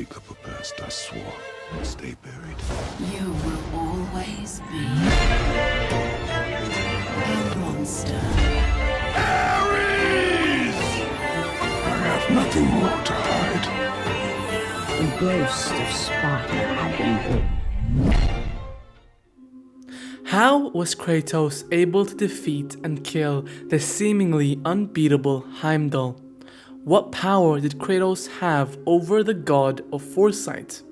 dig up a past I swore would stay buried. You will always be a monster. Ares! I have nothing more to hide. The ghost of Sparta had been born. How was Kratos able to defeat and kill the seemingly unbeatable Heimdall? What power did Kratos have over the god of foresight?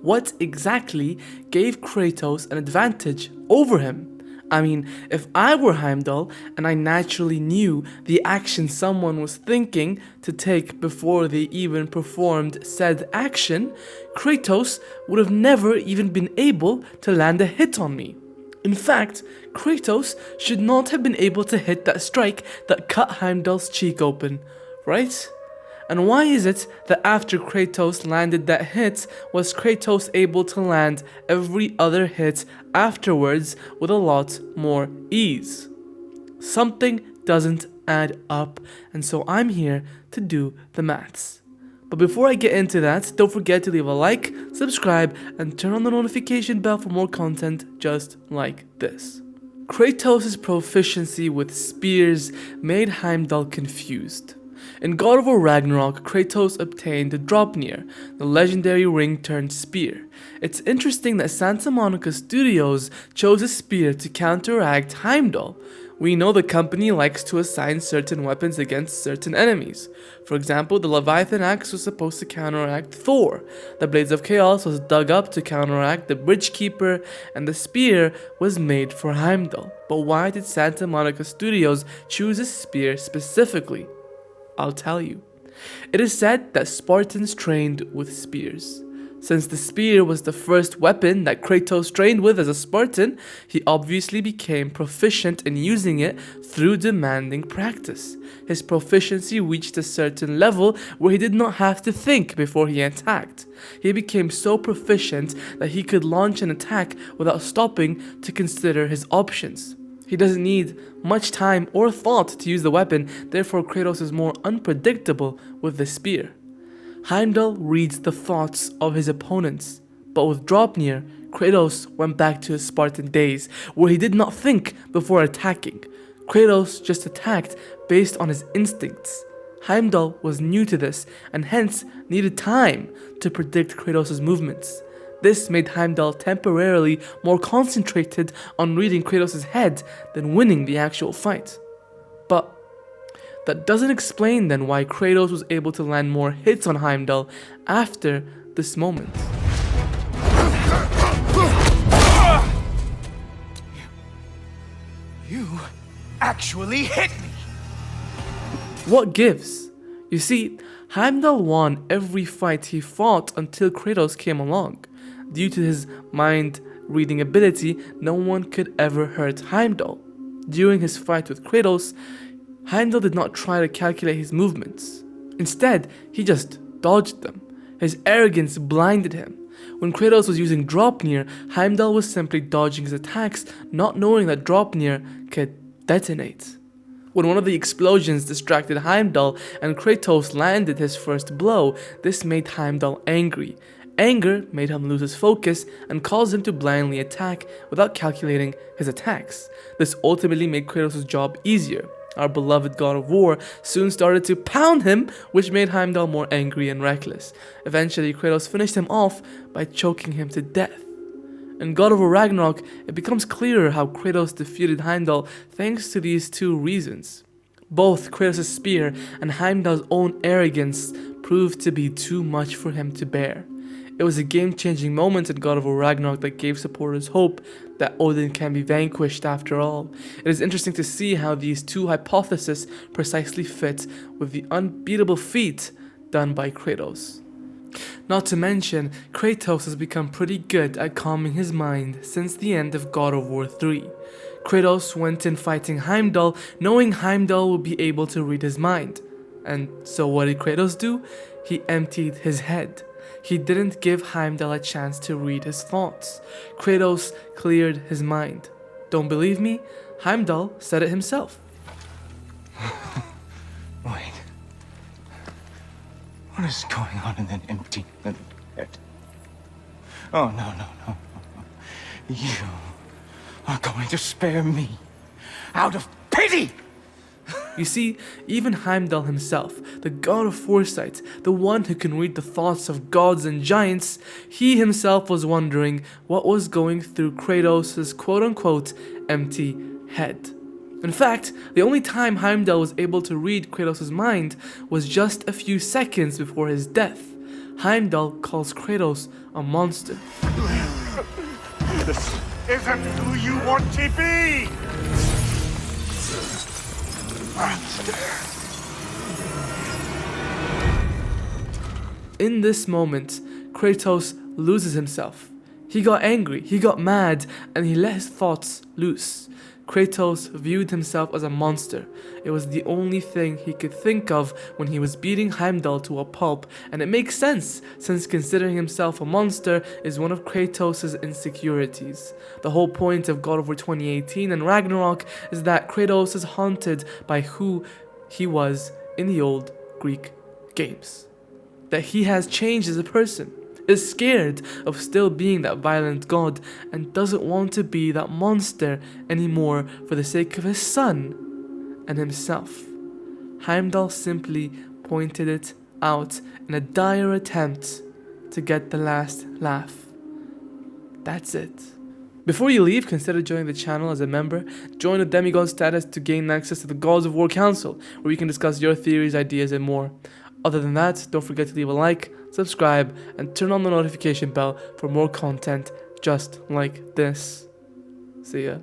What exactly gave Kratos an advantage over him? I mean, if I were Heimdall and I naturally knew the action someone was thinking to take before they even performed said action, Kratos would have never even been able to land a hit on me. In fact, Kratos should not have been able to hit that strike that cut Heimdall's cheek open, right? And why is it that after Kratos landed that hit, was Kratos able to land every other hit afterwards with a lot more ease? Something doesn't add up, and so I'm here to do the maths. But before I get into that, don't forget to leave a like, subscribe, and turn on the notification bell for more content just like this. Kratos' proficiency with spears made Heimdall confused. In God of War Ragnarok, Kratos obtained the Draupnir, the legendary ring-turned spear. It's interesting that Santa Monica Studios chose a spear to counteract Heimdall. We know the company likes to assign certain weapons against certain enemies. For example, the Leviathan axe was supposed to counteract Thor, the Blades of Chaos was dug up to counteract the Bridgekeeper, and the spear was made for Heimdall. But why did Santa Monica Studios choose a spear specifically? I'll tell you. It is said that Spartans trained with spears. Since the spear was the first weapon that Kratos trained with as a Spartan, he obviously became proficient in using it through demanding practice. His proficiency reached a certain level where he did not have to think before he attacked. He became so proficient that he could launch an attack without stopping to consider his options. He doesn't need much time or thought to use the weapon, therefore Kratos is more unpredictable with the spear. Heimdall reads the thoughts of his opponents, but with Draupnir, Kratos went back to his Spartan days, where he did not think before attacking. Kratos just attacked based on his instincts. Heimdall was new to this, and hence needed time to predict Kratos' movements. This made Heimdall temporarily more concentrated on reading Kratos' head than winning the actual fight. But that doesn't explain then why Kratos was able to land more hits on Heimdall after this moment. You actually hit me! What gives? You see, Heimdall won every fight he fought until Kratos came along. Due to his mind-reading ability, no one could ever hurt Heimdall. During his fight with Kratos, Heimdall did not try to calculate his movements. Instead, he just dodged them. His arrogance blinded him. When Kratos was using Draupnir, Heimdall was simply dodging his attacks, not knowing that Draupnir could detonate. When one of the explosions distracted Heimdall and Kratos landed his first blow, this made Heimdall angry. Anger made him lose his focus and caused him to blindly attack without calculating his attacks. This ultimately made Kratos' job easier. Our beloved God of War soon started to pound him, which made Heimdall more angry and reckless. Eventually, Kratos finished him off by choking him to death. In God of War Ragnarok, it becomes clearer how Kratos defeated Heimdall thanks to these two reasons. Both Kratos' spear and Heimdall's own arrogance proved to be too much for him to bear. It was a game-changing moment in God of War Ragnarok that gave supporters hope that Odin can be vanquished after all. It is interesting to see how these two hypotheses precisely fit with the unbeatable feat done by Kratos. Not to mention, Kratos has become pretty good at calming his mind since the end of God of War 3. Kratos went in fighting Heimdall knowing Heimdall would be able to read his mind. And so what did Kratos do? He emptied his head. He didn't give Heimdall a chance to read his thoughts. Kratos cleared his mind. Don't believe me? Heimdall said it himself. Wait. What is going on in that empty little Oh, no. You are going to spare me out of pity! You see, even Heimdall himself, the god of foresight, the one who can read the thoughts of gods and giants, he himself was wondering what was going through Kratos' quote-unquote empty head. In fact, the only time Heimdall was able to read Kratos' mind was just a few seconds before his death. Heimdall calls Kratos a monster. This isn't who you want to be! In this moment, Kratos loses himself. He got angry, he got mad, and he let his thoughts loose. Kratos viewed himself as a monster. It was the only thing he could think of when he was beating Heimdall to a pulp, and it makes sense, since considering himself a monster is one of Kratos' insecurities. The whole point of God of War 2018 and Ragnarok is that Kratos is haunted by who he was in the old Greek games. That he has changed as a person, is scared of still being that violent god, and doesn't want to be that monster anymore for the sake of his son and himself. Heimdall simply pointed it out in a dire attempt to get the last laugh. That's it. Before you leave, consider joining the channel as a member. Join the demigod status to gain access to the Gods of War Council, where we can discuss your theories, ideas, and more. Other than that, don't forget to leave a like, subscribe, and turn on the notification bell for more content just like this. See ya.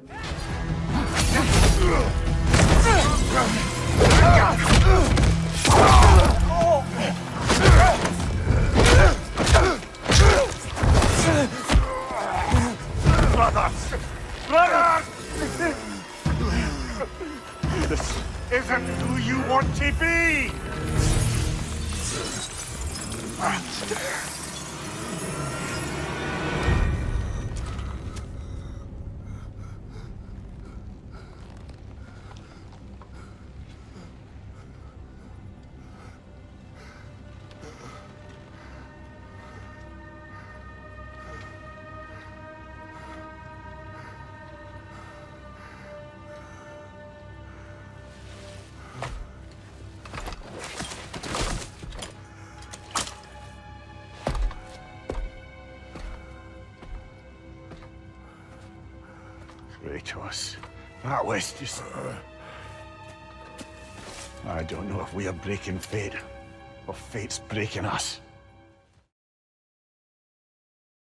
Brothers! This isn't who you want to be! Kratos, that was just... I don't know if we are breaking fate, or fate's breaking us.